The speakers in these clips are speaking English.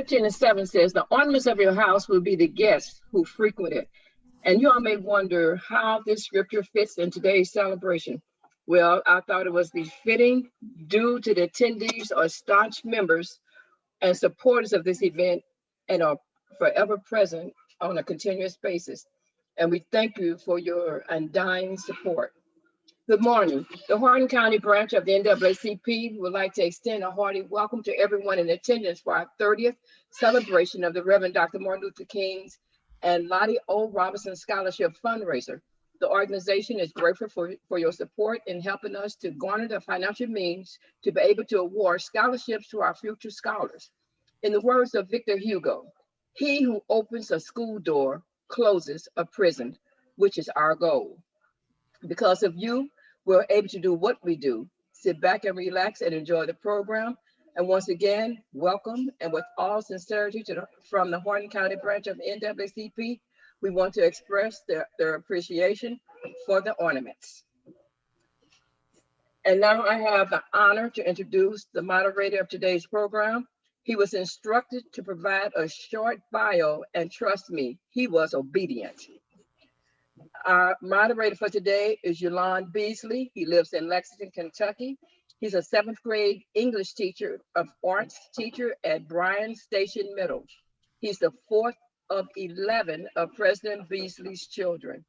15:7 says, the ornaments of your house will be the guests who frequent it. And you all may wonder how this scripture fits in today's celebration. Well, I thought it was befitting due to the attendees are staunch members and supporters of this event and are forever present on a continuous basis. And we thank you for your undying support. Good morning. The Hardin County Branch of the NAACP would like to extend a hearty welcome to everyone in attendance for our 30th celebration of the Reverend Dr. Martin Luther King's and Lottie O. Robinson Scholarship Fundraiser. The organization is grateful for your support in helping us to garner the financial means to be able to award scholarships to our future scholars. In the words of Victor Hugo, he who opens a school door closes a prison, which is our goal. Because of you, we're able to do what we do. Sit back and relax and enjoy the program. And once again, welcome. And with all sincerity from the Hardin County Branch of NAACP, we want to express their appreciation for the ornaments. And now I have the honor to introduce the moderator of today's program. He was instructed to provide a short bio, and trust me, he was obedient. Our moderator for today is Yolande Beasley. He lives in Lexington, Kentucky. He's a 7th grade English teacher of arts teacher at Bryan Station Middle. He's the 4th of 11 of President Beasley's children.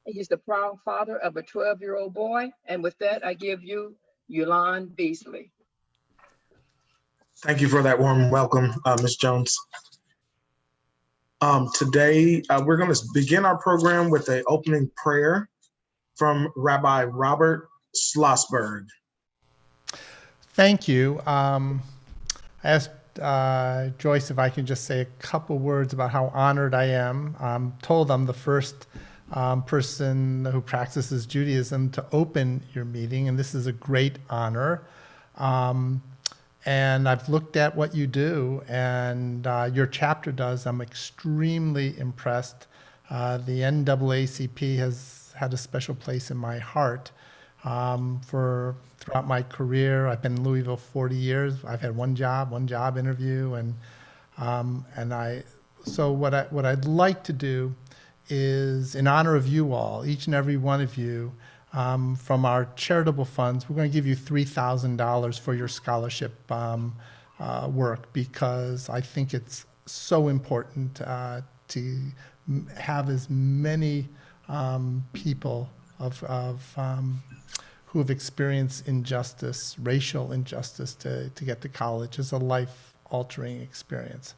He's the proud father of a 12-year-old boy. And with that, I give you Yolande Beasley. Thank you for that warm welcome, Ms. Jones. Today, we're going to begin our program with an opening prayer from Rabbi Robert Schlossberg. Thank you. I asked Joyce if I can just say a couple words about how honored I am. I'm told I'm the first person who practices Judaism to open your meeting, and this is a great honor. And I've looked at what you do, and your chapter does. I'm extremely impressed. The NAACP has had a special place in my heart throughout my career. I've been in Louisville 40 years. I've had one job interview, so what I'd like to do is, in honor of you all, each and every one of you, from our charitable funds, we're going to give you $3,000 for your scholarship work, because I think it's so important to have as many people who have experienced injustice, racial injustice, to get to college. It's a life-altering experience.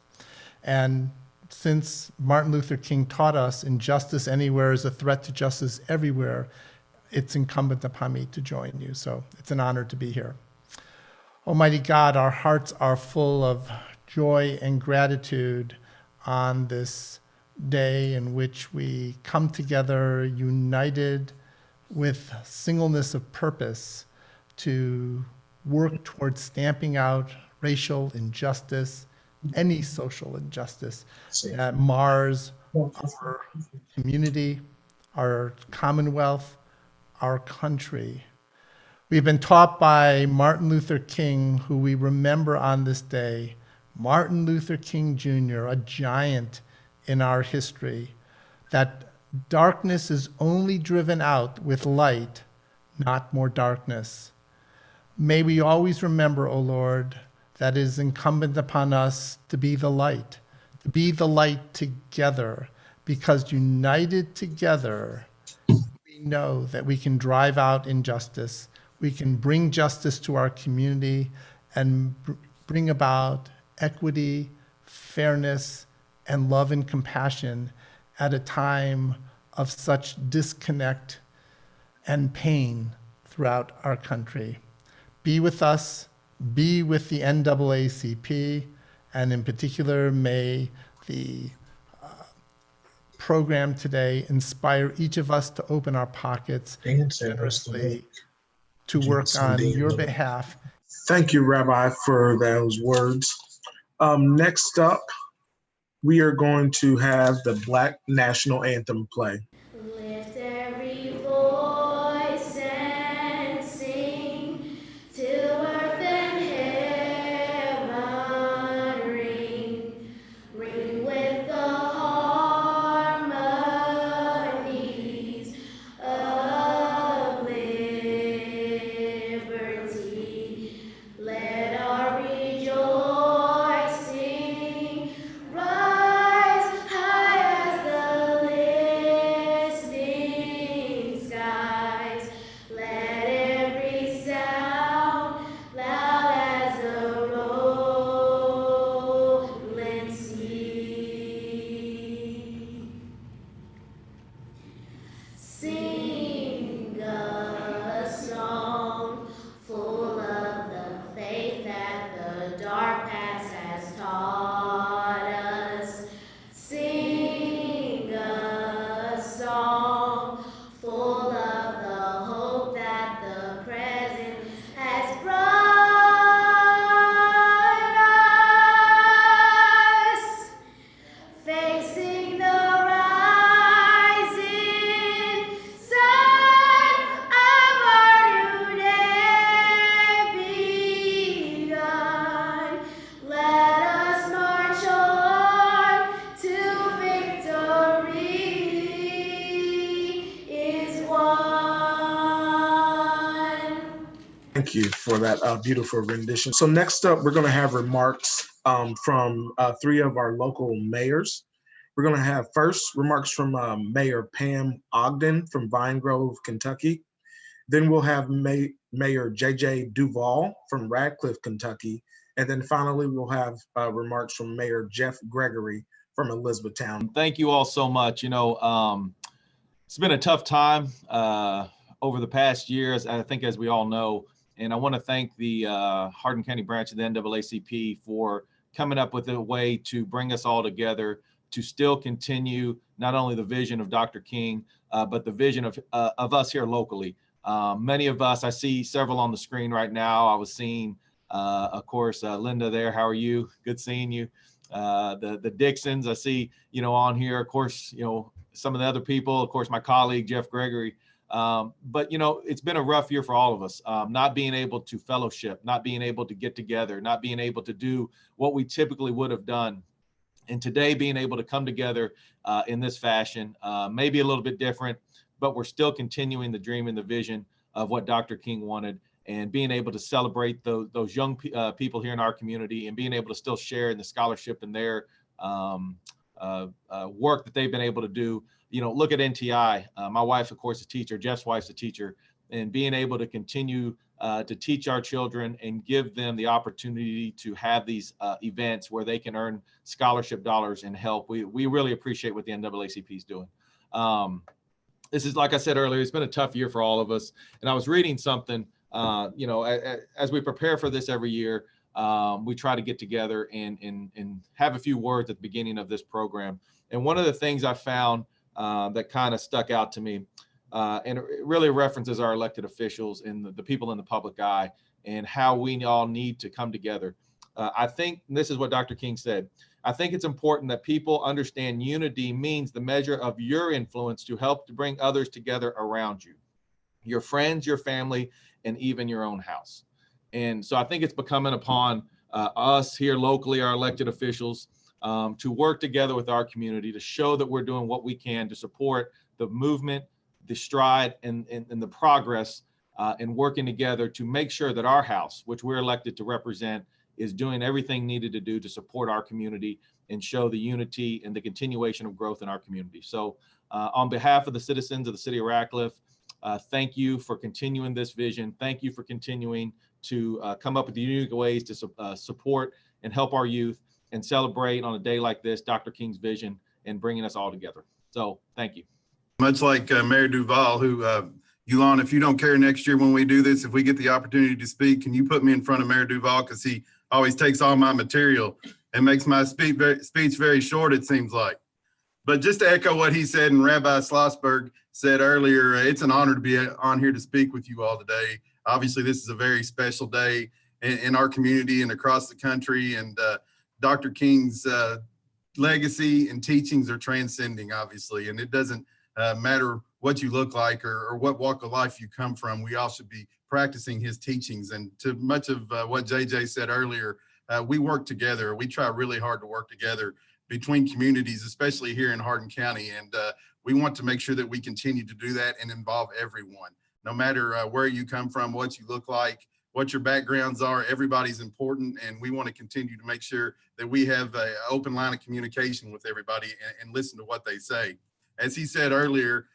And since Martin Luther King taught us injustice anywhere is a threat to justice everywhere, it's incumbent upon me to join you. So it's an honor to be here. Almighty God, our hearts are full of joy and gratitude on this day in which we come together united with singleness of purpose to work towards stamping out racial injustice, any social injustice that mars our community, our commonwealth, our country. We've been taught by Martin Luther King, who we remember on this day, Martin Luther King Jr., a giant in our history, that darkness is only driven out with light, not more darkness. May we always remember, O Lord, that it is incumbent upon us to be the light together, because united together, we know that we can drive out injustice, we can bring justice to our community, and bring about equity, fairness, and love and compassion at a time of such disconnect and pain throughout our country. Be with us, be with the NAACP, and in particular, may the program today inspire each of us to open our pockets generously to work on your behalf. Thank you, Rabbi, for those words. Next up, we are going to have the Black National Anthem play. Lift every voice and sing till earth and heaven ring. Thank you for that beautiful rendition. So next up, we're going to have remarks from 3 of our local mayors. We're going to have first remarks from Mayor Pam Ogden from Vine Grove, Kentucky. Then we'll have Mayor JJ Duval from Radcliffe, Kentucky. And then finally, we'll have remarks from Mayor Jeff Gregory from Elizabethtown. Thank you all so much. It's been a tough time over the past years, I think, as we all know. And I want to thank the Hardin County Branch of the NAACP for coming up with a way to bring us all together to still continue not only the vision of Dr. King, but the vision of us here locally. Many of us, I see several on the screen right now. I was seeing, of course, Linda there. How are you? Good seeing you. The Dixons, I see, on here, of course, some of the other people, of course, my colleague, Jeff Gregory. But, it's been a rough year for all of us, not being able to fellowship, not being able to get together, not being able to do what we typically would have done. And today being able to come together in this fashion, maybe a little bit different, but we're still continuing the dream and the vision of what Dr. King wanted, and being able to celebrate those young people here in our community, and being able to still share in the scholarship and their work that they've been able to do. Look at NTI. My wife, of course, is a teacher. Jeff's wife's a teacher, and being able to continue to teach our children and give them the opportunity to have these events where they can earn scholarship dollars and help. We really appreciate what the NAACP is doing. This is, like I said earlier, it's been a tough year for all of us. And I was reading something, as we prepare for this every year, we try to get together and have a few words at the beginning of this program. And one of the things I found that kind of stuck out to me, and it really references our elected officials and the people in the public eye, and how we all need to come together. I think this is what Dr. King said. I think it's important that people understand unity means the measure of your influence to help to bring others together around you, your friends, your family, and even your own house. And so I think it's becoming upon us here locally, our elected officials, to work together with our community to show that we're doing what we can to support the movement, the stride, and the progress, and working together to make sure that our house, which we're elected to represent, is doing everything needed to do to support our community and show the unity and the continuation of growth in our community. So on behalf of the citizens of the city of Radcliffe, thank you for continuing this vision. Thank you for continuing to come up with unique ways to support and help our youth and celebrate on a day like this, Dr. King's vision, and bringing us all together. So thank you. Much like Mayor Duval, who, Yulon, if you don't care next year when we do this, if we get the opportunity to speak, can you put me in front of Mayor Duval? Because he always takes all my material and makes my speech very short, it seems like. But just to echo what he said and Rabbi Schlossberg said earlier, it's an honor to be on here to speak with you all today. Obviously, this is a very special day in our community and across the country. And Dr. King's legacy and teachings are transcending, obviously. And it doesn't matter what you look like or what walk of life you come from. We all should be practicing his teachings. And to much of what JJ said earlier, we work together. We try really hard to work together between communities, especially here in Hardin County. And we want to make sure that we continue to do that and involve everyone, no matter where you come from, what you look like, what your backgrounds are. Everybody's important. And we want to continue to make sure that we have an open line of communication with everybody and listen to what they say. As he said earlier,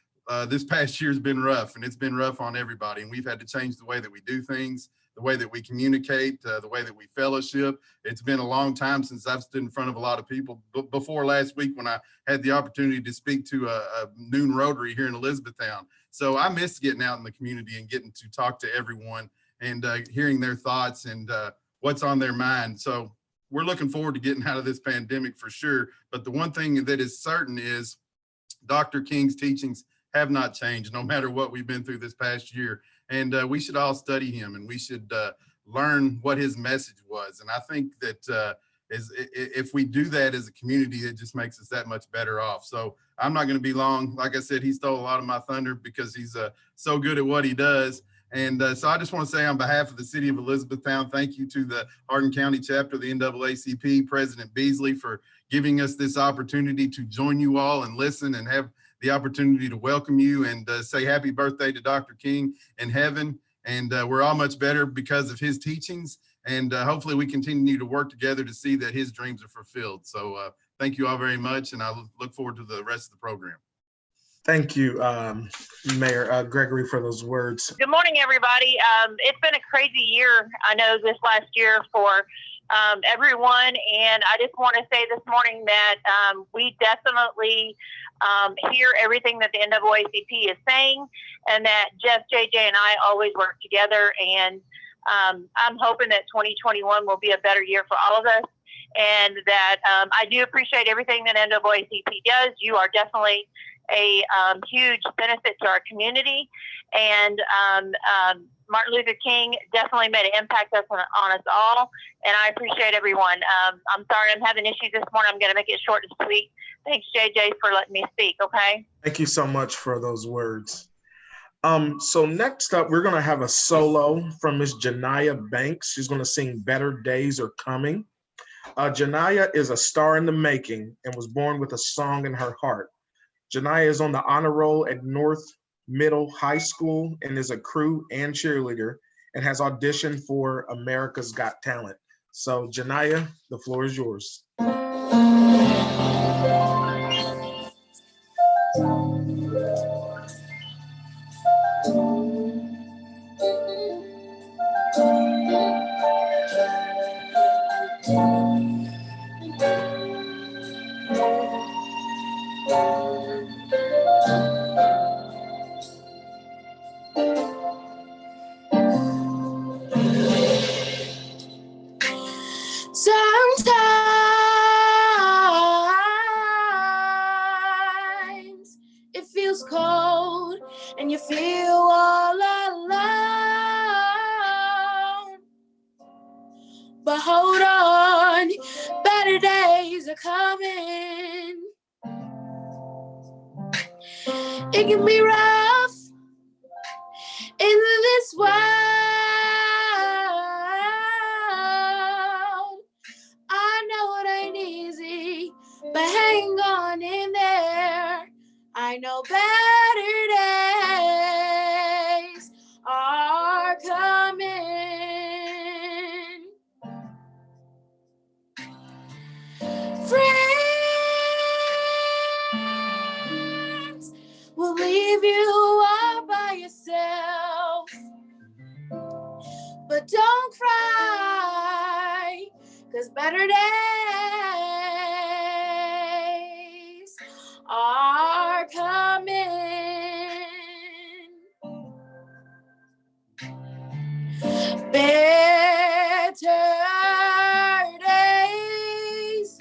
this past year has been rough, and it's been rough on everybody. And we've had to change the way that we do things, the way that we communicate, the way that we fellowship. It's been a long time since I've stood in front of a lot of people. But before last week, when I had the opportunity to speak to a noon Rotary here in Elizabethtown. So I miss getting out in the community and getting to talk to everyone and hearing their thoughts and what's on their mind. So we're looking forward to getting out of this pandemic for sure. But the one thing that is certain is Dr. King's teachings have not changed, no matter what we've been through this past year. And we should all study him, and we should learn what his message was. And I think that if we do that as a community, it just makes us that much better off. So I'm not going to be long. Like I said, he stole a lot of my thunder because he's so good at what he does. And so I just want to say on behalf of the city of Elizabethtown, thank you to the Hardin County chapter of the NAACP, President Beasley, for giving us this opportunity to join you all and listen and have the opportunity to welcome you and say happy birthday to Dr. King in heaven. And we're all much better because of his teachings. And hopefully we continue to work together to see that his dreams are fulfilled. So thank you all very much. And I look forward to the rest of the program. Thank you, Mayor Gregory, for those words. Good morning, everybody. It's been a crazy year, I know, this last year for everyone. And I just want to say this morning that we definitely hear everything that the NAACP is saying, and that Jeff, JJ, and I always work together. And I'm hoping that 2021 will be a better year for all of us, and that I do appreciate everything that NAACP does. You are definitely a huge benefit to our community, and Martin Luther King definitely made an impact on us all, and I appreciate everyone. I'm sorry I'm having issues this morning. I'm going to make it short and sweet. Thanks, JJ, for letting me speak, okay? Thank you so much for those words. So next up, we're going to have a solo from Miss Janiyah Banks. She's going to sing Better Days Are Coming. Janiyah is a star in the making and was born with a song in her heart. Janiyah is on the honor roll at North Middle High School and is a crew and cheerleader and has auditioned for America's Got Talent. So Janiyah, the floor is yours. Sometimes it feels cold and you feel all alone. But hold on, better days are coming. It can be rough in this world. I know it ain't easy, but hang on in there. I know better days are coming. Friends will leave you all by yourself, but don't cry, 'cause better days are coming. Better days,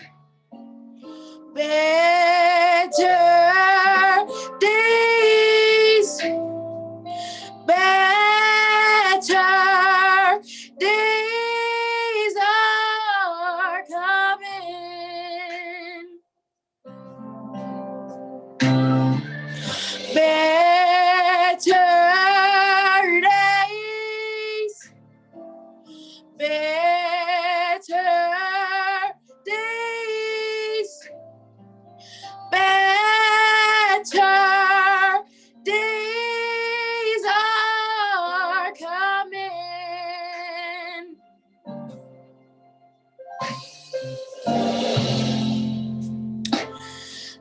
better days, better days are coming. Better days, better days, better days are coming.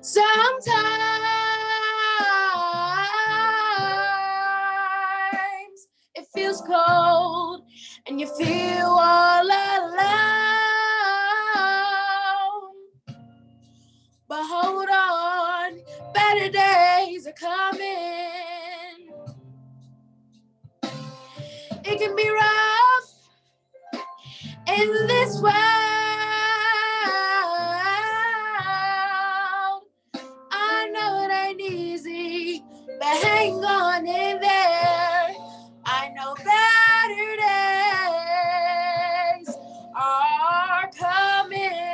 Sometimes it feels cold and you feel all alone. But hold on, better days are coming. It can be rough in this world. I know it ain't easy, but hang on in there. I know better days are coming.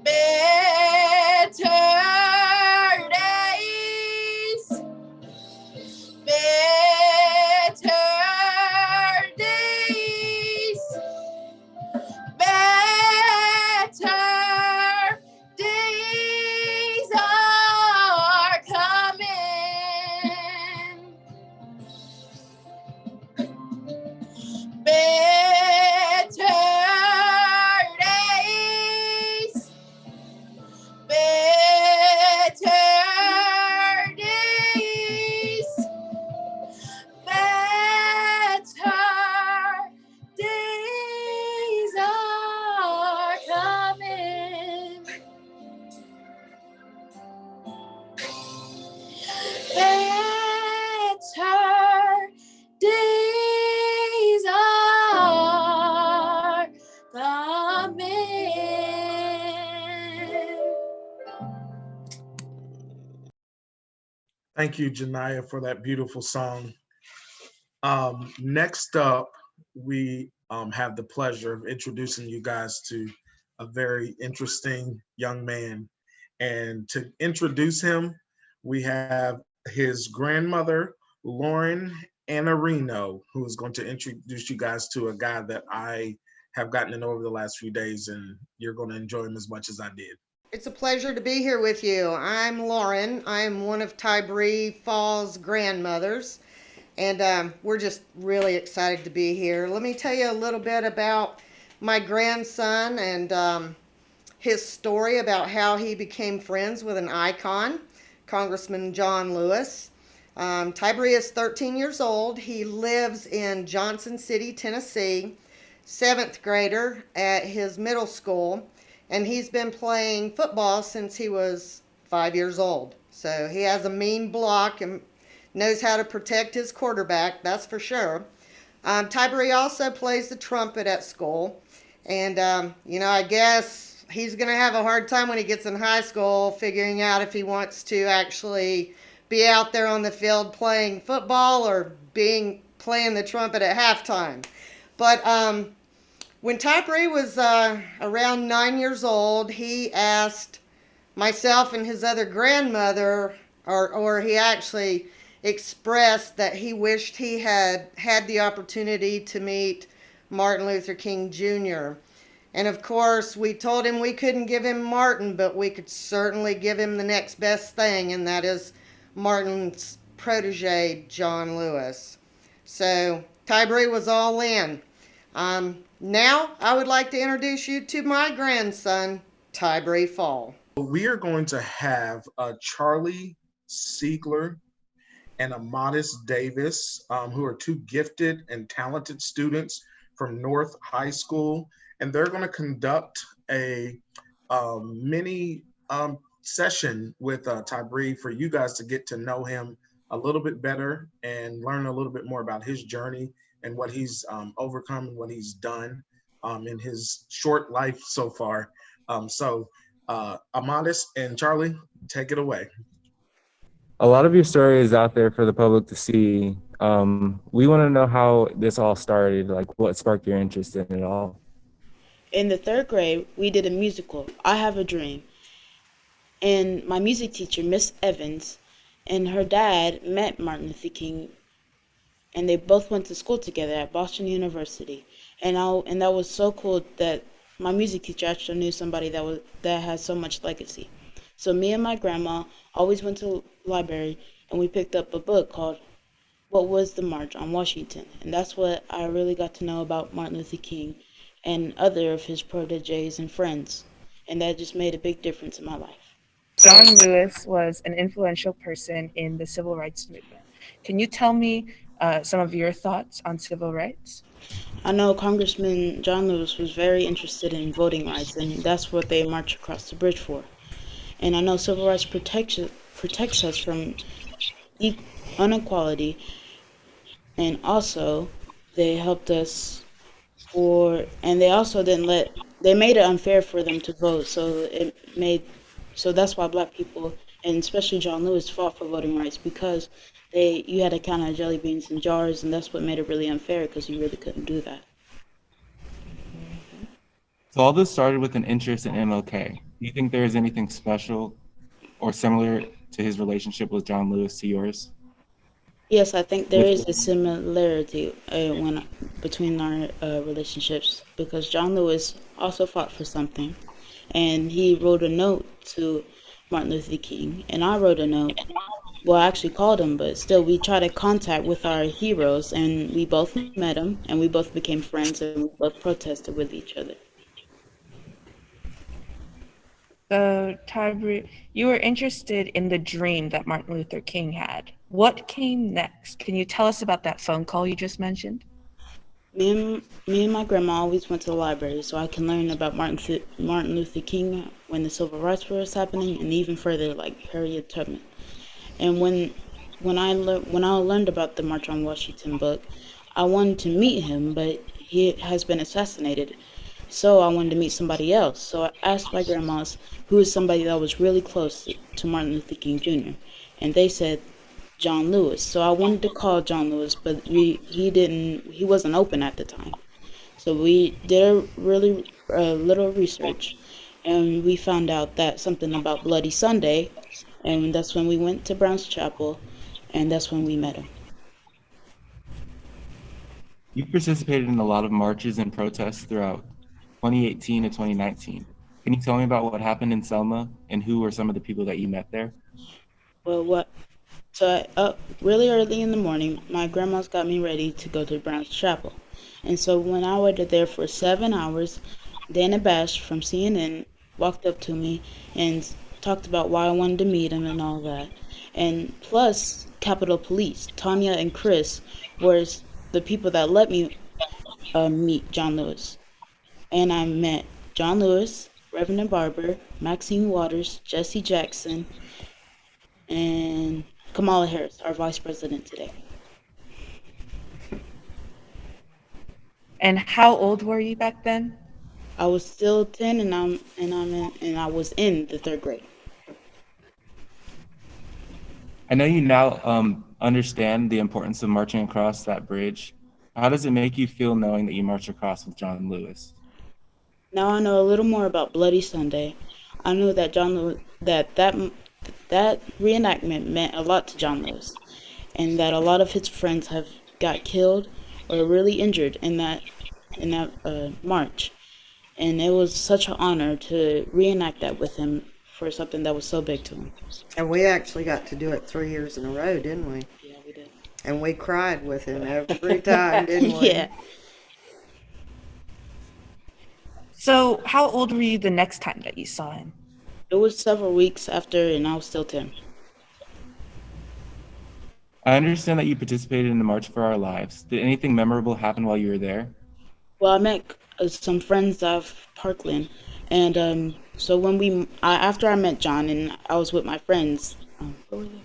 Better days, better days, better days Thank you, Janiyah, for that beautiful song. Next up, we have the pleasure of introducing you guys to a very interesting young man. And to introduce him, we have his grandmother, Lauren Anarino, who is going to introduce you guys to a guy that I have gotten to know over the last few days, and you're going to enjoy him as much as I did. It's a pleasure to be here with you. I'm Lauren. I'm one of Tybre Faw's grandmothers, and we're just really excited to be here. Let me tell you a little bit about my grandson and his story about how he became friends with an icon, Congressman John Lewis. Tybre is 13 years old. He lives in Johnson City, Tennessee, 7th grader at his middle school. And he's been playing football since he was 5 years old. So he has a mean block and knows how to protect his quarterback, that's for sure. Tybre also plays the trumpet at school. And, I guess he's going to have a hard time when he gets in high school figuring out if he wants to actually be out there on the field playing football or playing the trumpet at halftime. But when Tybre was around 9 years old, he asked myself and his other grandmother, or he actually expressed that he wished he had the opportunity to meet Martin Luther King Jr. And of course, we told him we couldn't give him Martin, but we could certainly give him the next best thing, and that is Martin's protege, John Lewis. So Tybre was all in. Now, I would like to introduce you to my grandson, Tybre Faw. We are going to have Charlie Siegler and Amadis Davis, who are two gifted and talented students from North High School, and they're going to conduct a mini session with Tybre for you guys to get to know him a little bit better and learn a little bit more about his journey and what he's overcome and what he's done in his short life so far. Amadis and Charlie, take it away. A lot of your story is out there for the public to see. We want to know how this all started, like what sparked your interest in it all. In the 3rd grade, we did a musical, I Have a Dream. And my music teacher, Miss Evans, and her dad met Martin Luther King, and they both went to school together at Boston University. And that was so cool that my music teacher actually knew somebody that has so much legacy. So me and my grandma always went to the library, and we picked up a book called What Was the March on Washington? And that's what I really got to know about Martin Luther King and other of his proteges and friends. And that just made a big difference in my life. John Lewis was an influential person in the civil rights movement. Can you tell me some of your thoughts on civil rights? I know Congressman John Lewis was very interested in voting rights, and that's what they marched across the bridge for. And I know civil rights protects us from inequality, and also they helped us and they also they made it unfair for them to vote, so that's why Black people, and especially John Lewis, fought for voting rights, because you had to count on jelly beans in jars, and that's what made it really unfair, because you really couldn't do that. So all this started with an interest in MLK. Do you think there is anything special or similar to his relationship with John Lewis to yours? Yes, I think there is a similarity between our relationships, because John Lewis also fought for something, and he wrote a note to Martin Luther King, and I wrote a note. Well, I actually called him, but still, we tried to contact with our heroes, and we both met him, and we both became friends, and we both protested with each other. So, Tybre, you were interested in the dream that Martin Luther King had. What came next? Can you tell us about that phone call you just mentioned? Me and my grandma always went to the library so I can learn about Martin Luther King when the Civil Rights War was happening, and even further, like Harriet Tubman. And when I learned about the March on Washington book, I wanted to meet him, but he has been assassinated. So I wanted to meet somebody else. So I asked my grandmas who is somebody that was really close to Martin Luther King Jr. And they said John Lewis. So I wanted to call John Lewis, but he wasn't open at the time. So we did a really little research, and we found out that something about Bloody Sunday, and that's when we went to Brown's Chapel, and that's when we met him. You participated in a lot of marches and protests throughout 2018 to 2019. Can you tell me about what happened in Selma and who were some of the people that you met there? Well, so up really early in the morning, my grandma's got me ready to go to Brown's Chapel. And so when I waited there for 7 hours, Dana Bash from CNN walked up to me and talked about why I wanted to meet him and all that. And plus, Capitol Police, Tanya and Chris, were the people that let me meet John Lewis. And I met John Lewis, Reverend Barber, Maxine Waters, Jesse Jackson, and Kamala Harris, our vice president today. And how old were you back then? I was still 10, and I was in the 3rd grade. I know you now understand the importance of marching across that bridge. How does it make you feel knowing that you marched across with John Lewis? Now I know a little more about Bloody Sunday. I know that John Lewis, that reenactment meant a lot to John Lewis, and that a lot of his friends have got killed or really injured in that march. And it was such an honor to reenact that with him for something that was so big to him. And we actually got to do it 3 years in a row, didn't we? Yeah, we did. And we cried with him every time, didn't we? Yeah. So how old were you the next time that you saw him? It was several weeks after, and I was still 10. I understand that you participated in the March for Our Lives. Did anything memorable happen while you were there? Well, I met some friends of Parkland, and so after I met John and I was with my friends, what were the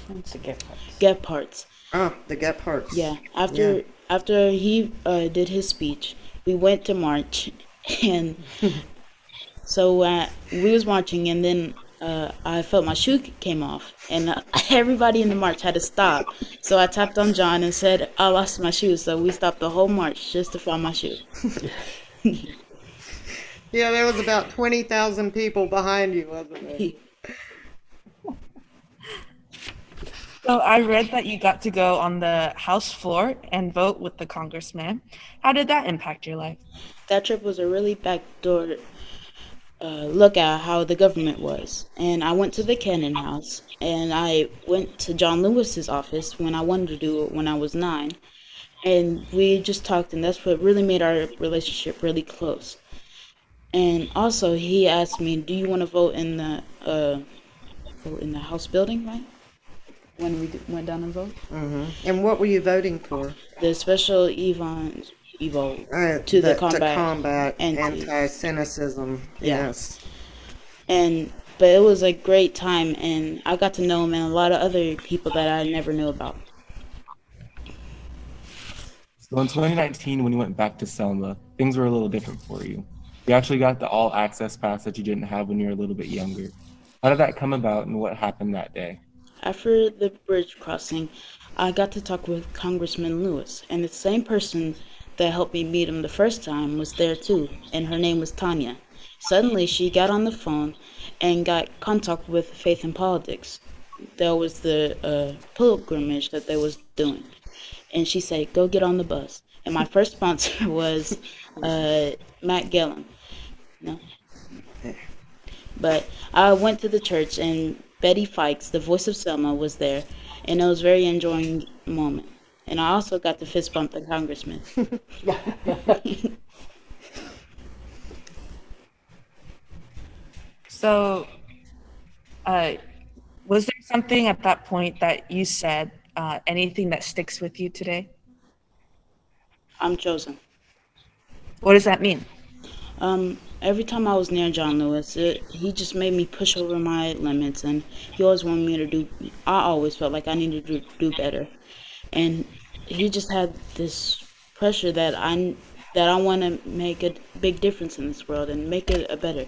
friends? The Gephards. Oh, the Gephards. Yeah. After he did his speech, we went to march, and so we was marching, and then I felt my shoe came off, and everybody in the march had to stop. So I tapped on John and said, I lost my shoe. So we stopped the whole march just to find my shoe. Yeah, there was about 20,000 people behind you, wasn't there? So I read that you got to go on the House floor and vote with the congressman. How did that impact your life? That trip was a really backdoor look at how the government was. And I went to the Cannon House, and I went to John Lewis's office when I wanted to do it when I was 9. And we just talked, and that's what really made our relationship really close. And also, he asked me, do you want to vote in the House building, right? When we went down and voted. Mm-hmm. And what were you voting for? The special Evo to combat anti-Semitism. Yeah. Yes. But it was a great time, and I got to know him and a lot of other people that I never knew about. So in 2019, when you went back to Selma, things were a little different for you. You actually got the all-access pass that you didn't have when you were a little bit younger. How did that come about, and what happened that day? After the bridge crossing, I got to talk with Congressman Lewis, and the same person that helped me meet him the first time was there too, and her name was Tanya. Suddenly, she got on the phone and got contact with Faith and Politics. There was the pilgrimage that they was doing, and she said, "Go get on the bus." And my first sponsor was Matt Gellin. No, but I went to the church, and Betty Fikes, the voice of Selma, was there, and it was a very enjoying moment. And I also got to fist bump the congressman. So, was there something at that point that you said, anything that sticks with you today? I'm chosen. What does that mean? Every time I was near John Lewis, he just made me push over my limits, and he always wanted me to do. I always felt like I needed to do better, and he just had this pressure that I want to make a big difference in this world and make it a better.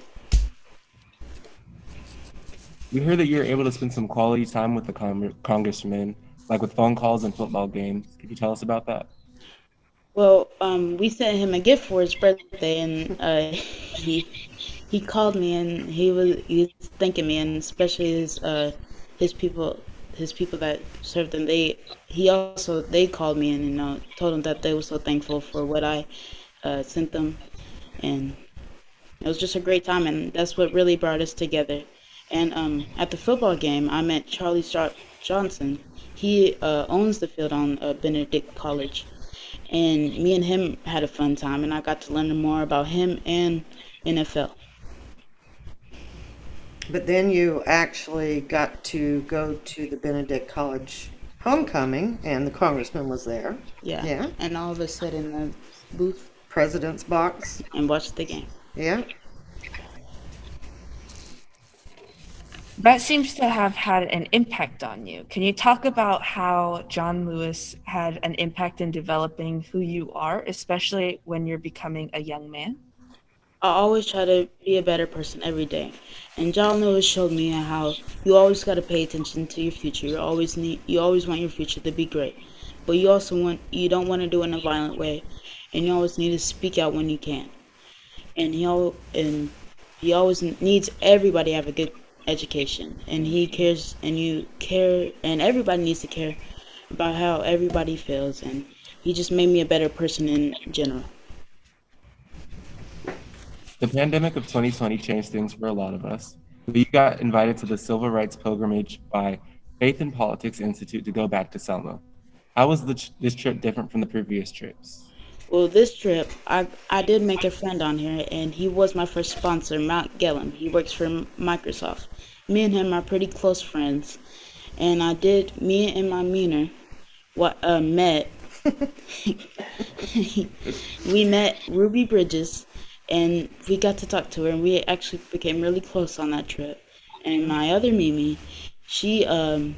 We heard that you were able to spend some quality time with the congressman. like with phone calls and football games. Could you tell us about that? Well, we sent him a gift for his birthday, and he called me, and he was thanking me, and especially his people that served him. They called me and told him that they were so thankful for what I sent them, and it was just a great time, and that's what really brought us together. And at the football game, I met Charlie Johnson. He owns the field on Benedict College. And me and him had a fun time, and I got to learn more about him and NFL. But then you actually got to go to the Benedict College homecoming, and the congressman was there. Yeah. And all of us sat in the booth. President's box. And watched the game. Yeah. That seems to have had an impact on you. Can you talk about how John Lewis had an impact in developing who you are, especially when you're becoming a young man? I always try to be a better person every day. And John Lewis showed me how you always got to pay attention to your future. You always want your future to be great. But you don't want to do it in a violent way. And you always need to speak out when you can. And he always needs everybody to have a good education, and he cares, and you care, and everybody needs to care about how everybody feels, and he just made me a better person in general. The pandemic of 2020 changed things for a lot of us. We got invited to the Civil Rights Pilgrimage by Faith and Politics Institute to go back to Selma. How was this trip different from the previous trips? Well, this trip, I did make a friend on here, and he was my first sponsor, Mount Gellum. He works for Microsoft. Me and him are pretty close friends, and me and my meaner met. We met Ruby Bridges, and we got to talk to her, and we actually became really close on that trip. And my other Mimi, her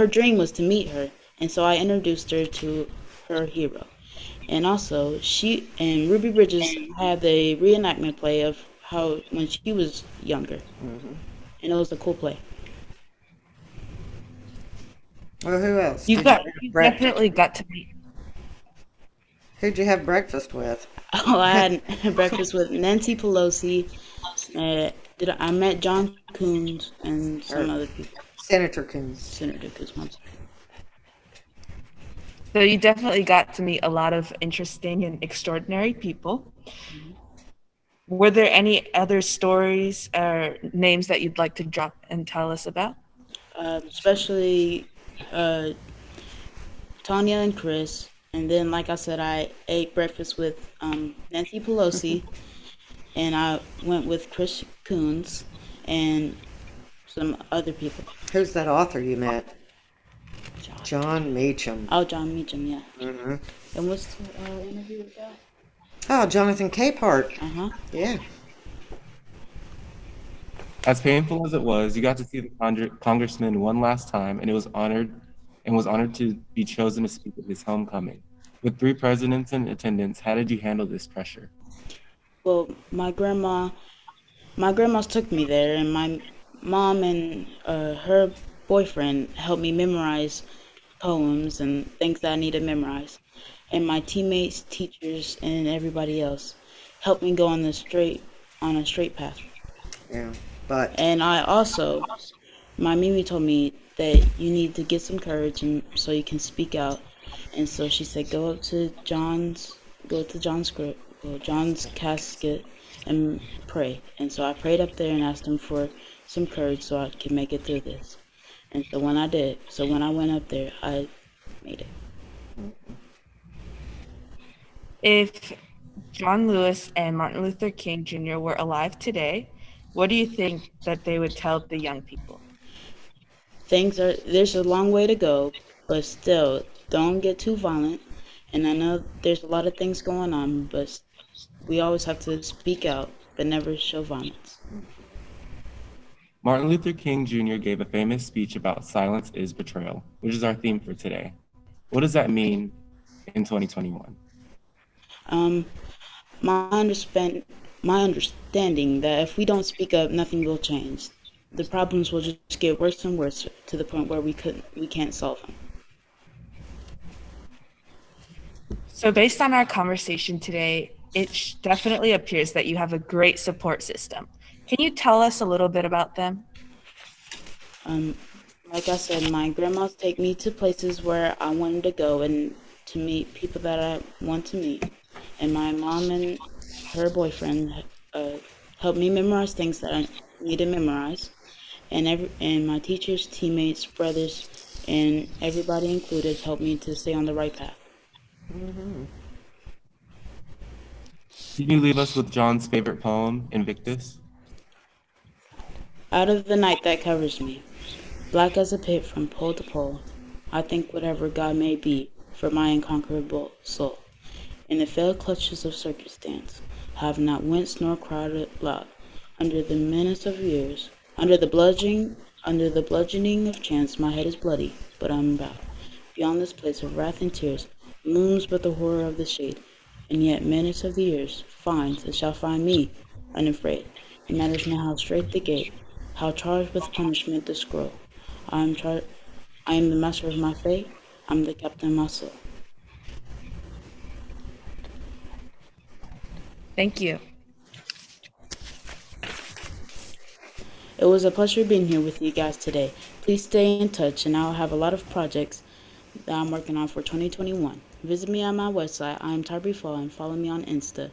dream was to meet her, and so I introduced her to her hero. And also, she and Ruby Bridges had a reenactment play of how when she was younger. Mm-hmm. And it was a cool play. Well, who else? You definitely got to meet. Who'd you have breakfast with? Oh, I had breakfast with Nancy Pelosi. I met John Coons and some other people. Senator Coons. Senator Coons. So you definitely got to meet a lot of interesting and extraordinary people. Mm-hmm. Were there any other stories or names that you'd like to drop and tell us about? Especially Tanya and Chris. And then, like I said, I ate breakfast with Nancy Pelosi. And I went with Chris Coons and some other people. Who's that author you met? John Meacham. Oh, John Meacham, yeah. Mm-hmm. And what's the interview with that? Oh, Jonathan Capehart. Uh-huh. Yeah. As painful as it was, you got to see the congressman one last time, and was honored to be chosen to speak at his homecoming. With 3 presidents in attendance, how did you handle this pressure? Well, my grandma took me there, and my mom and her boyfriend helped me memorize poems and things that I need to memorize. And my teammates, teachers, and everybody else helped me go on a straight path. Yeah, and my Mimi told me that you need to get some courage and so you can speak out. And so she said, go to John's casket and pray. And so I prayed up there and asked him for some courage so I could make it through this. And so when I went up there, I made it. If John Lewis and Martin Luther King Jr. were alive today, what do you think that they would tell the young people? There's a long way to go, but still, don't get too violent. And I know there's a lot of things going on, but we always have to speak out, but never show violence. Martin Luther King Jr. gave a famous speech about silence is betrayal, which is our theme for today. What does that mean in 2021? My understanding that if we don't speak up, nothing will change. the problems will just get worse and worse to the point where we can't solve them. So based on our conversation today, it definitely appears that you have a great support system. Can you tell us a little bit about them? Like I said, my grandmas take me to places where I wanted to go and to meet people that I want to meet. And my mom and her boyfriend helped me memorize things that I need to memorize. And my teachers, teammates, brothers, and everybody included helped me to stay on the right path. Can you leave us with John's favorite poem, Invictus? Out of the night that covers me, black as a pit from pole to pole, I think whatever God may be for my unconquerable soul. In the failed clutches of circumstance, I have not winced nor cried aloud. Under the menace of years, under the bludgeoning of chance, my head is bloody, but I'm about. Beyond this place of wrath and tears, looms but the horror of the shade, and yet menace of the years finds and shall find me unafraid. It matters not how straight the gate, how charged with punishment the scroll. I am the master of my fate. I'm the captain of my soul. Thank you. It was a pleasure being here with you guys today. Please stay in touch, and I'll have a lot of projects that I'm working on for 2021. Visit me on my website, I am Tybre Faw, and follow me on Insta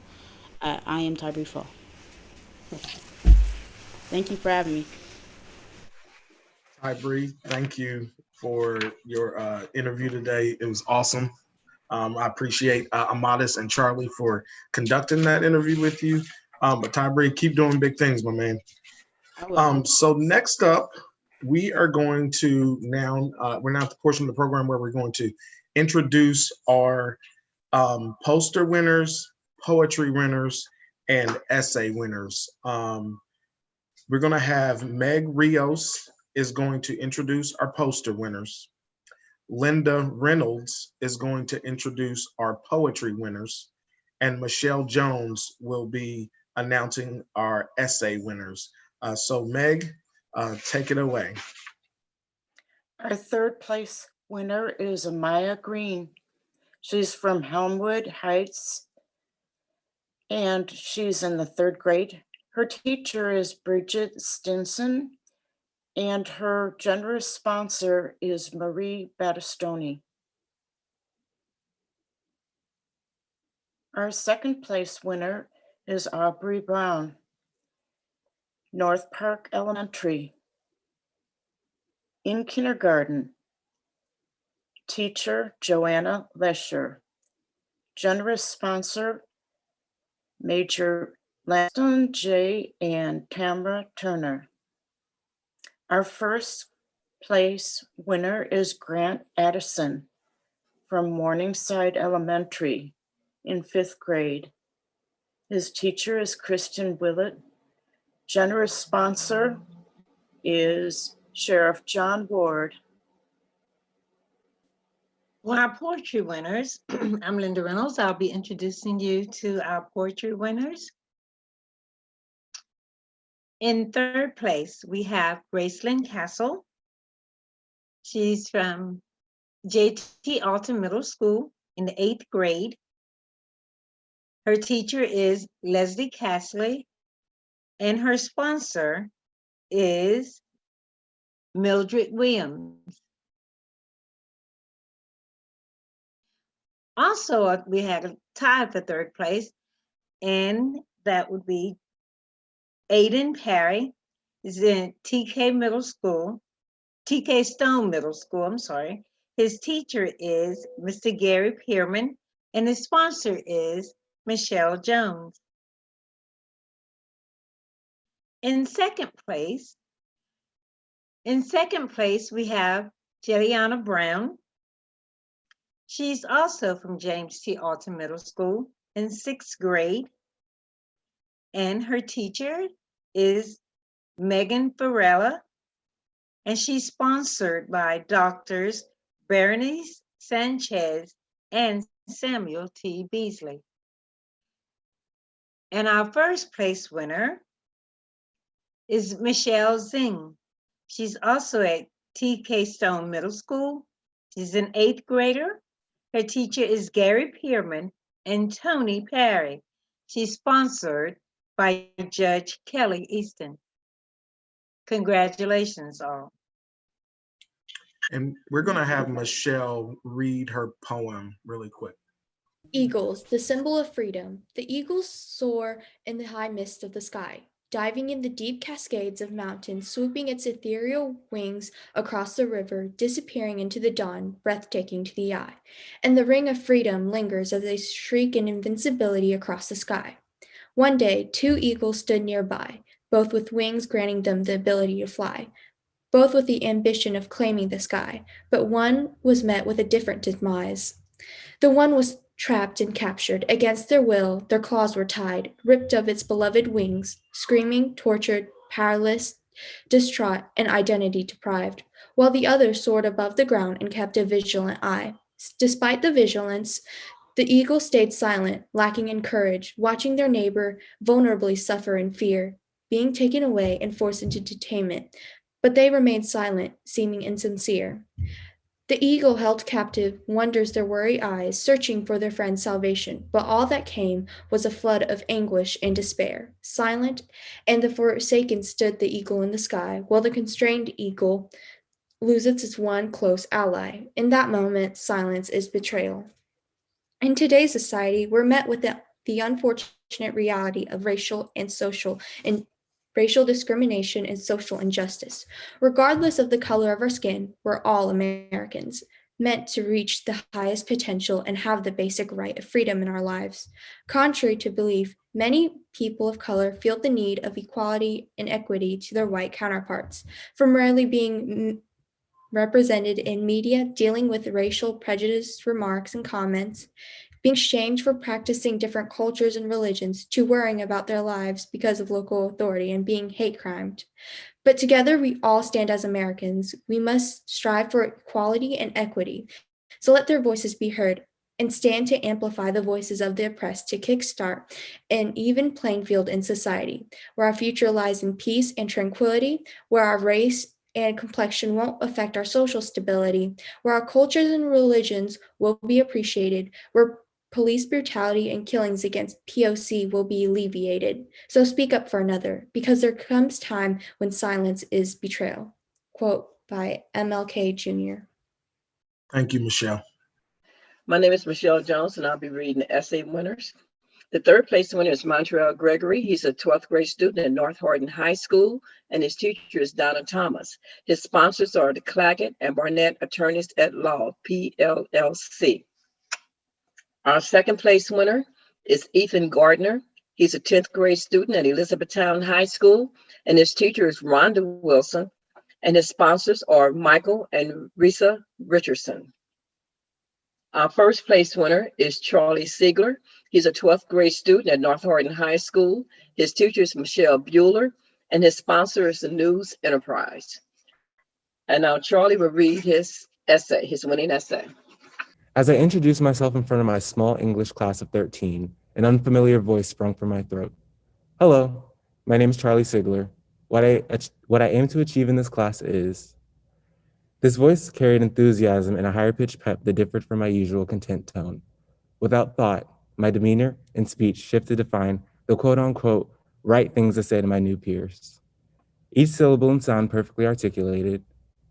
at I am Tybre Faw. Thank you for having me. Tybre, thank you for your interview today. It was awesome. I appreciate Amadis and Charlie for conducting that interview with you. But Tybre, keep doing big things, my man. So next up, we are going to we're now at the portion of the program where we're going to introduce our poster winners, poetry winners, and essay winners. We're going to have Meg Rios is going to introduce our poster winners. Linda Reynolds is going to introduce our poetry winners, and Michelle Jones will be announcing our essay winners. So Meg, take it away. Our third place winner is Amaya Green. She's from Helmwood Heights, and she's in the 3rd grade. Her teacher is Bridget Stinson, and her generous sponsor is Marie Battistoni. Our second place winner is Aubrey Brown, North Park Elementary. In kindergarten, teacher Joanna Lesher, generous sponsor Major Lanston J. and Tamara Turner. Our first place winner is Grant Addison from Morningside Elementary in 5th grade. His teacher is Kristen Willett. Generous sponsor is Sheriff John Ward. Well, our poetry winners, I'm Linda Reynolds. I'll be introducing you to our poetry winners. In 3rd place, we have Gracelyn Castle. She's from J.T. Alton Middle School in the 8th grade. Her teacher is Leslie Castley, and her sponsor is Mildred Williams. Also, we had a tie for 3rd place, and that would be Aiden Perry. Is in TK Stone Middle School, I'm sorry. His teacher is Mr. Gary Pierman, and his sponsor is Michelle Jones. In second place, we have Jelliana Brown. She's also from James T. Alton Middle School in 6th grade. And her teacher is Megan Varela, and she's sponsored by Doctors Berenice Sanchez and Samuel T. Beasley. And our first place winner is Michelle Zing. She's also at T.K. Stone Middle School. She's an 8th grader. Her teacher is Gary Pierman and Tony Perry. She's sponsored by Judge Kelly Easton. Congratulations, all. And we're going to have Michelle read her poem really quick. Eagles, the symbol of freedom. The eagles soar in the high mist of the sky, diving in the deep cascades of mountains, swooping its ethereal wings across the river, disappearing into the dawn, breathtaking to the eye. And the ring of freedom lingers as they shriek in invincibility across the sky. One day, 2 eagles stood nearby, both with wings granting them the ability to fly, both with the ambition of claiming the sky, but one was met with a different demise. The one was trapped and captured. Against their will, their claws were tied, ripped of its beloved wings, screaming, tortured, powerless, distraught, and identity deprived, while the other soared above the ground and kept a vigilant eye. Despite the vigilance, the eagle stayed silent, lacking in courage, watching their neighbor vulnerably suffer in fear, being taken away and forced into detainment. But they remained silent, seeming insincere. The eagle held captive wonders their weary eyes, searching for their friend's salvation, but all that came was a flood of anguish and despair. Silent and the forsaken stood the eagle in the sky, while the constrained eagle loses its one close ally. In that moment, silence is betrayal. In today's society, we're met with the unfortunate reality of racial discrimination and social injustice. Regardless of the color of our skin, we're all Americans, meant to reach the highest potential and have the basic right of freedom in our lives. Contrary to belief, many people of color feel the need of equality and equity to their white counterparts, from rarely being represented in media, dealing with racial prejudice remarks and comments, being shamed for practicing different cultures and religions, to worrying about their lives because of local authority and being hate crimed. But together we all stand as Americans. We must strive for equality and equity. So let their voices be heard and stand to amplify the voices of the oppressed to kickstart an even playing field in society, where our future lies in peace and tranquility, where our race and complexion won't affect our social stability, where our cultures and religions will be appreciated, where police brutality and killings against POC will be alleviated. So speak up for another, because there comes time when silence is betrayal. Quote by MLK Jr. Thank you, Michelle. My name is Michelle Jones, and I'll be reading the essay winners. The 3rd place winner is Montreal Gregory. He's a 12th grade student at North Hardin High School, and his teacher is Donna Thomas. His sponsors are the Claggett and Barnett Attorneys at Law, PLLC. Our 2nd place winner is Ethan Gardner. He's a 10th grade student at Elizabethtown High School, and his teacher is Rhonda Wilson, and his sponsors are Michael and Risa Richardson. Our 1st place winner is Charlie Siegler. He's a 12th grade student at North Hardin High School. His teacher is Michelle Bueller, and his sponsor is the News Enterprise. And now Charlie will read his essay, his winning essay. As I introduced myself in front of my small English class of 13, an unfamiliar voice sprung from my throat. Hello, my name is Charlie Siegler. What I aim to achieve in this class is... This voice carried enthusiasm and a higher pitched pep that differed from my usual content tone. Without thought, my demeanor and speech shifted to find the quote-unquote right things to say to my new peers. Each syllable and sound perfectly articulated.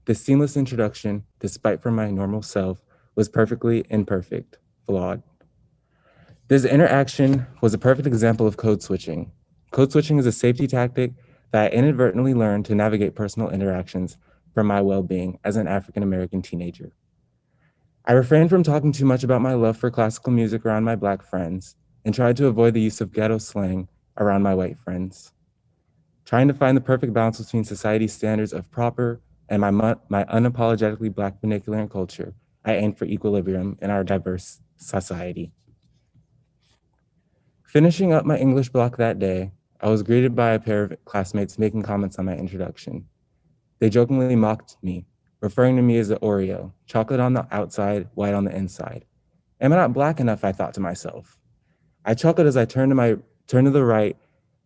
This seamless introduction, despite from my normal self, was perfectly imperfect, flawed. This interaction was a perfect example of code switching. Code switching is a safety tactic that I inadvertently learned to navigate personal interactions for my well-being as an African-American teenager. I refrained from talking too much about my love for classical music around my Black friends and tried to avoid the use of ghetto slang around my white friends. Trying to find the perfect balance between society's standards of proper and my unapologetically Black vernacular and culture, I aimed for equilibrium in our diverse society. Finishing up my English block that day, I was greeted by a pair of classmates making comments on my introduction. They jokingly mocked me, referring to me as an Oreo, chocolate on the outside, white on the inside. Am I not Black enough, I thought to myself. I chuckled as I turned to the right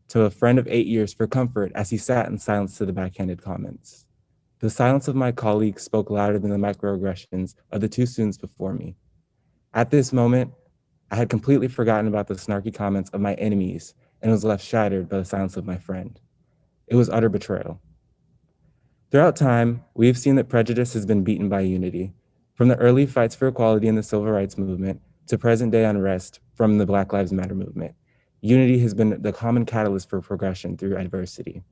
to a friend of 8 years for comfort as he sat in silence to the backhanded comments. The silence of my colleagues spoke louder than the microaggressions of the 2 students before me. At this moment, I had completely forgotten about the snarky comments of my enemies and was left shattered by the silence of my friend. It was utter betrayal. Throughout time, we have seen that prejudice has been beaten by unity. From the early fights for equality in the civil rights movement to present-day unrest from the Black Lives Matter movement, unity has been the common catalyst for progression through adversity.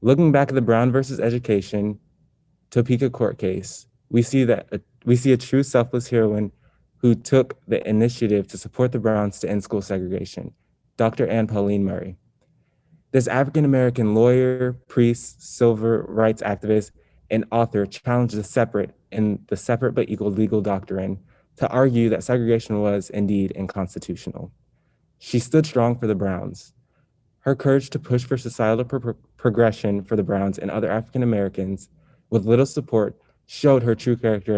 Looking back at the Brown versus Education Topeka court case, we see a true selfless heroine who took the initiative to support the Browns to end school segregation, Dr. Ann Pauline Murray. This African-American lawyer, priest, civil rights activist, and author challenged the separate but equal legal doctrine to argue that segregation was indeed unconstitutional. She stood strong for the Browns. Her courage to push for societal progression for the Browns and other African Americans with little support showed her true character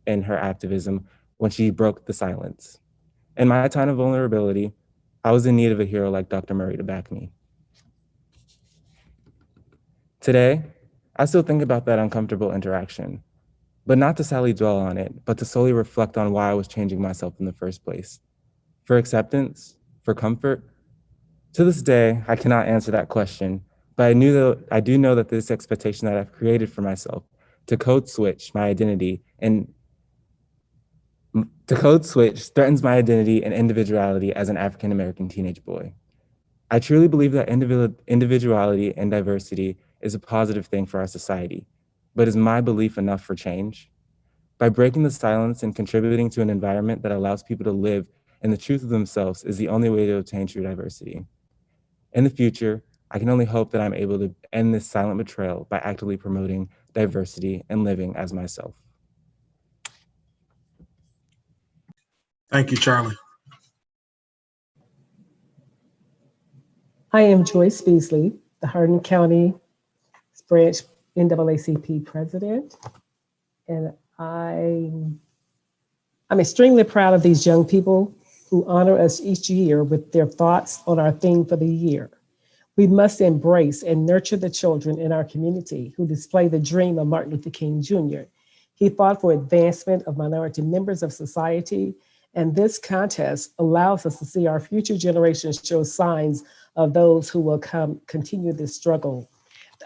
and her activism when she broke the silence. In my time of vulnerability, I was in need of a hero like Dr. Murray to back me. Today, I still think about that uncomfortable interaction, but not to sadly dwell on it, but to solely reflect on why I was changing myself in the first place. For acceptance, for comfort. To this day, I cannot answer that question, but I do know that this expectation that I've created for myself to code switch threatens my identity and individuality as an African American teenage boy. I truly believe that individuality and diversity is a positive thing for our society, but is my belief enough for change? By breaking the silence and contributing to an environment that allows people to live in the truth of themselves is the only way to obtain true diversity. In the future, I can only hope that I'm able to end this silent betrayal by actively promoting diversity and living as myself. Thank you, Charlie. I am Joyce Beasley, the Hardin County Branch NAACP president, and I'm extremely proud of these young people who honor us each year with their thoughts on our theme for the year. We must embrace and nurture the children in our community who display the dream of Martin Luther King Jr. He fought for advancement of minority members of society, and this contest allows us to see our future generations show signs of those who will continue this struggle.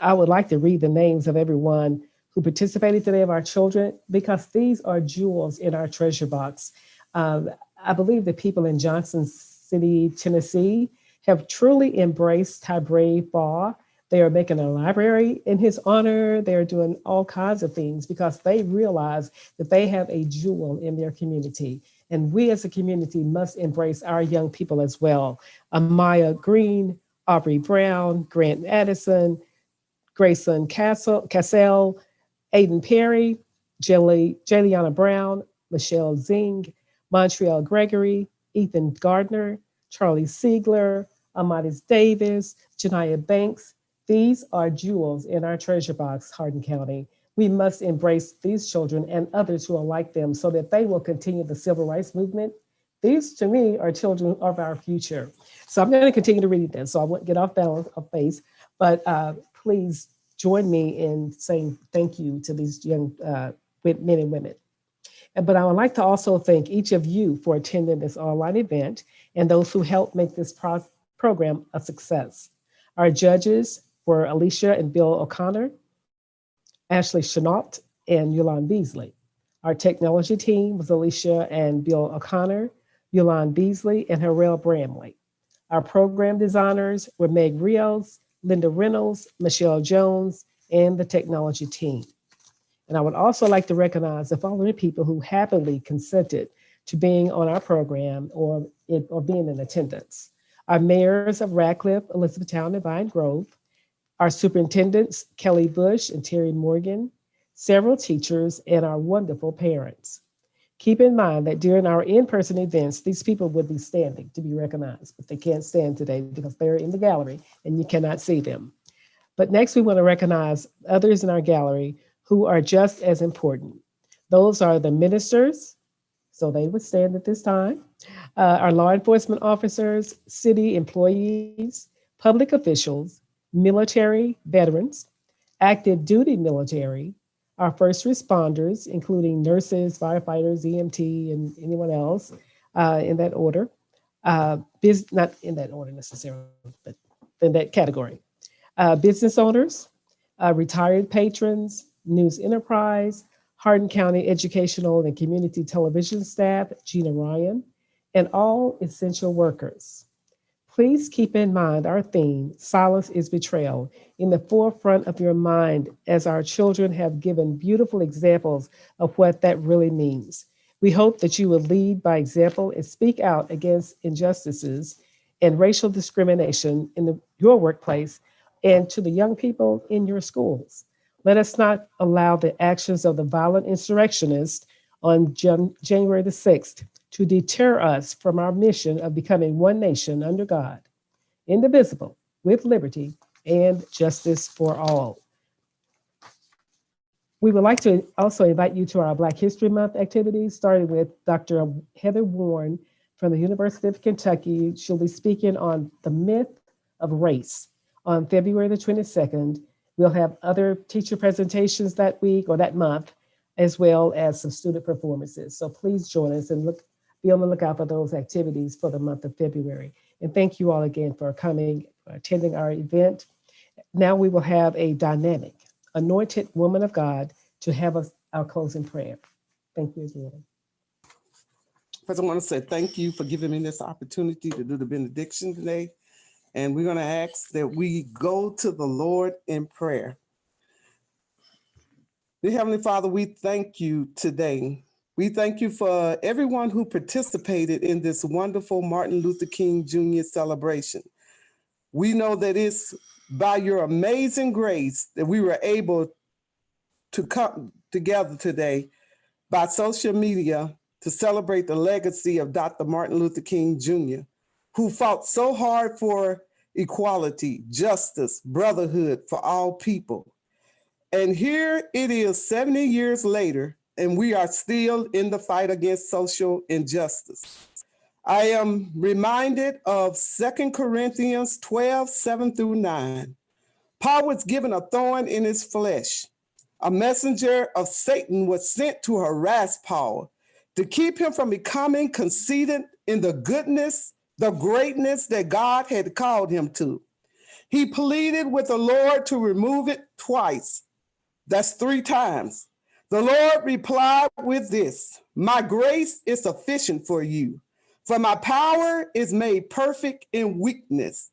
I would like to read the names of everyone who participated today of our children, because these are jewels in our treasure box. I believe the people in Johnson City, Tennessee, have truly embraced Tybre Faw. They are making a library in his honor. They're doing all kinds of things because they realize that they have a jewel in their community. And we as a community must embrace our young people as well. Amaya Green, Aubrey Brown, Grant Addison, Grayson Cassell, Aiden Perry, Jaliana Brown, Michelle Zing, Montreal Gregory, Ethan Gardner, Charlie Siegler, Amadis Davis, Janiyah Banks. These are jewels in our treasure box, Hardin County. We must embrace these children and others who are like them so that they will continue the civil rights movement. These, to me, are children of our future. So I'm going to continue to read this, so I won't get off base, but please join me in saying thank you to these young men and women. But I would like to also thank each of you for attending this online event and those who helped make this program a success. Our judges were Alicia and Bill O'Connor, Ashley Chenault, and Yolande Beasley. Our technology team was Alicia and Bill O'Connor, Yolande Beasley, and Harrell Bramley. Our program designers were Meg Rios, Linda Reynolds, Michelle Jones, and the technology team. And I would also like to recognize the following people who happily consented to being on our program or being in attendance. Our mayors of Radcliffe, Elizabethtown, and Vine Grove, our superintendents, Kelly Bush and Terry Morgan, several teachers, and our wonderful parents. Keep in mind that during our in-person events, these people would be standing to be recognized, but they can't stand today because they're in the gallery and you cannot see them. But next, we want to recognize others in our gallery who are just as important. Those are the ministers, so they would stand at this time, our law enforcement officers, city employees, public officials, military veterans, active duty military, our first responders, including nurses, firefighters, EMT, and anyone else in that order. Not in that order necessarily, but in that category. Business owners, retired patrons, news enterprise, Hardin County Educational and Community Television staff, Gina Ryan, and all essential workers. Please keep in mind our theme, Silence is Betrayal, in the forefront of your mind as our children have given beautiful examples of what that really means. We hope that you will lead by example and speak out against injustices and racial discrimination in your workplace and to the young people in your schools. Let us not allow the actions of the violent insurrectionists on January the 6th to deter us from our mission of becoming one nation under God, indivisible, with liberty and justice for all. We would like to also invite you to our Black History Month activities, starting with Dr. Heather Warren from the University of Kentucky. She'll be speaking on the myth of race on February the 22nd. We'll have other teacher presentations that week or that month, as well as some student performances. So please join us and be on the lookout for those activities for the month of February. And thank you all again for coming, attending our event. Now we will have a dynamic, anointed woman of God to have our closing prayer. Thank you again. First, I want to say thank you for giving me this opportunity to do the benediction today. And we're going to ask that we go to the Lord in prayer. Dear Heavenly Father, we thank you today. We thank you for everyone who participated in this wonderful Martin Luther King Jr. celebration. We know that it's by your amazing grace that we were able to come together today by social media to celebrate the legacy of Dr. Martin Luther King Jr., who fought so hard for equality, justice, brotherhood for all people. And here it is 70 years later, and we are still in the fight against social injustice. I am reminded of 2 Corinthians 12, 7-9. Paul was given a thorn in his flesh. A messenger of Satan was sent to harass Paul, to keep him from becoming conceited in the goodness, the greatness that God had called him to. He pleaded with the Lord to remove it twice. That's 3 times. The Lord replied with this: my grace is sufficient for you, for my power is made perfect in weakness.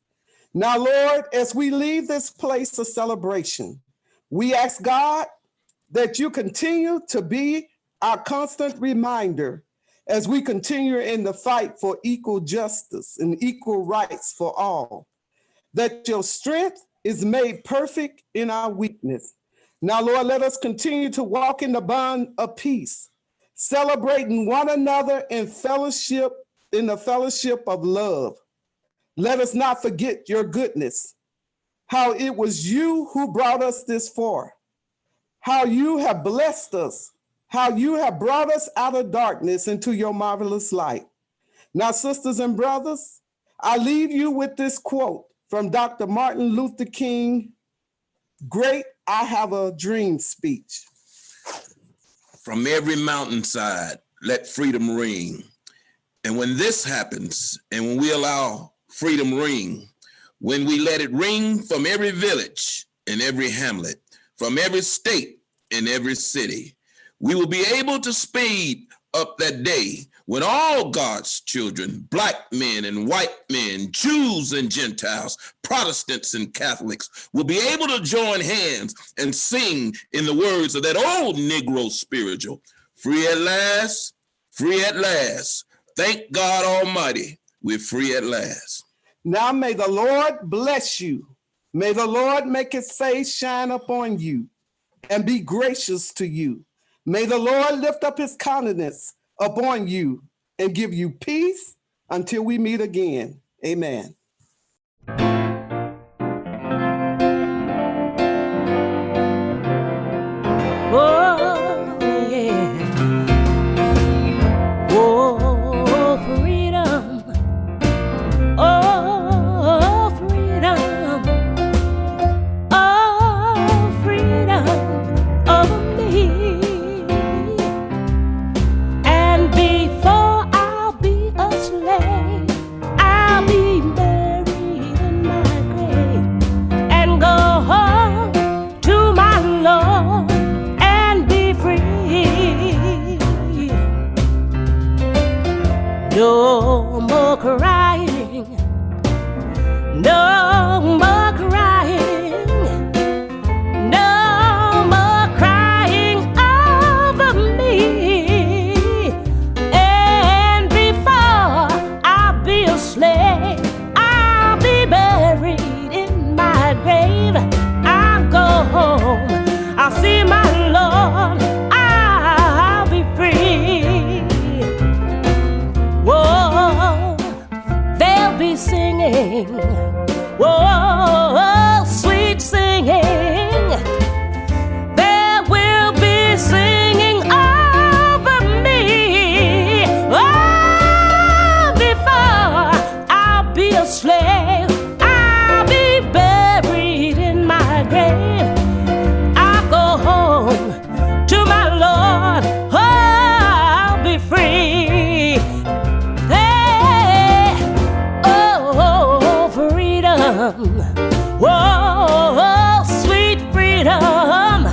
Now, Lord, as we leave this place of celebration, we ask God that you continue to be our constant reminder as we continue in the fight for equal justice and equal rights for all, that your strength is made perfect in our weakness. Now, Lord, let us continue to walk in the bond of peace, celebrating one another in fellowship, in the fellowship of love. Let us not forget your goodness, how it was you who brought us this far, how you have blessed us, how you have brought us out of darkness into your marvelous light. Now, sisters and brothers, I leave you with this quote from Dr. Martin Luther King, great I Have a Dream speech. From every mountainside, let freedom ring. And when this happens, and when we allow freedom ring, when we let it ring from every village and every hamlet, from every state and every city, we will be able to speed up that day when all God's children, Black men and white men, Jews and Gentiles, Protestants and Catholics, will be able to join hands and sing in the words of that old Negro spiritual, free at last, thank God Almighty, we're free at last. Now may the Lord bless you. May the Lord make his face shine upon you and be gracious to you. May the Lord lift up his countenance upon you and give you peace until we meet again. Amen. Oh, yeah. Oh, freedom. Oh, freedom. singing. Whoa, sweet singing. There will be singing over me. Oh, before I'll be a slave, I'll be buried in my grave. I'll go home to my Lord. Oh, I'll be free. Hey, oh, freedom. Whoa, sweet freedom.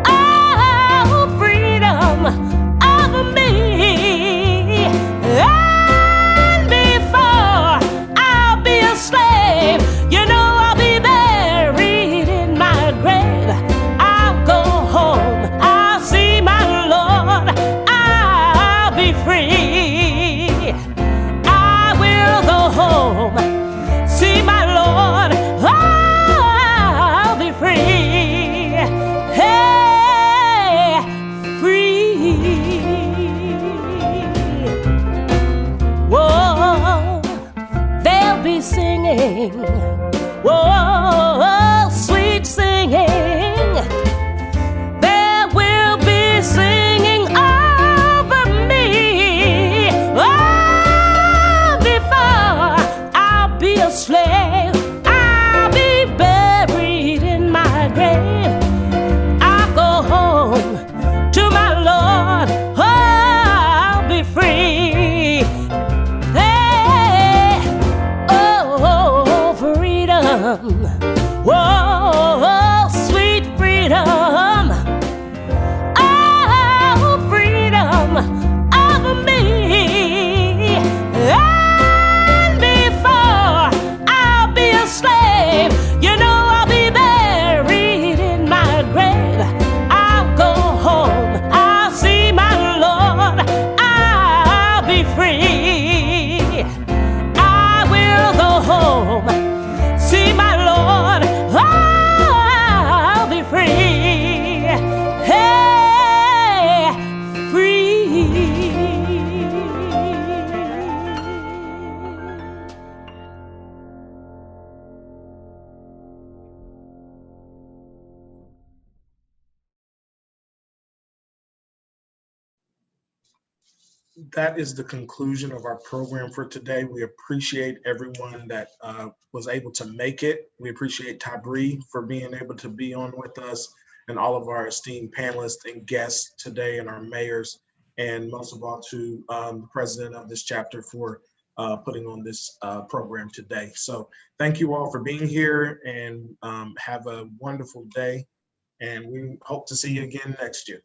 Oh, freedom over me. And before I'll be a slave, you know I'll be buried in my grave. I'll go home, I'll see my Lord, I'll be free. I will go home, see my Lord, I'll be free. Hey, free. Whoa, they'll be singing. Whoa, sweet singing. There will be singing over me. Oh, before I'll be a slave, I'll be buried in my grave. I'll go home to my Lord. Oh, I'll be free. Hey, oh, freedom. Whoa, sweet freedom. Oh, freedom over me. And before I'll be a slave, you know I'll be buried in my grave. I'll go home, I'll see my Lord, I'll be free. I will go home, see my Lord, I'll be free. Hey, free. That is the conclusion of our program for today. We appreciate everyone that was able to make it. We appreciate Tybre for being able to be on with us, and all of our esteemed panelists and guests today, and our mayors, and most of all to the president of this chapter for putting on this program today. So thank you all for being here, and have a wonderful day. And we hope to see you again next year.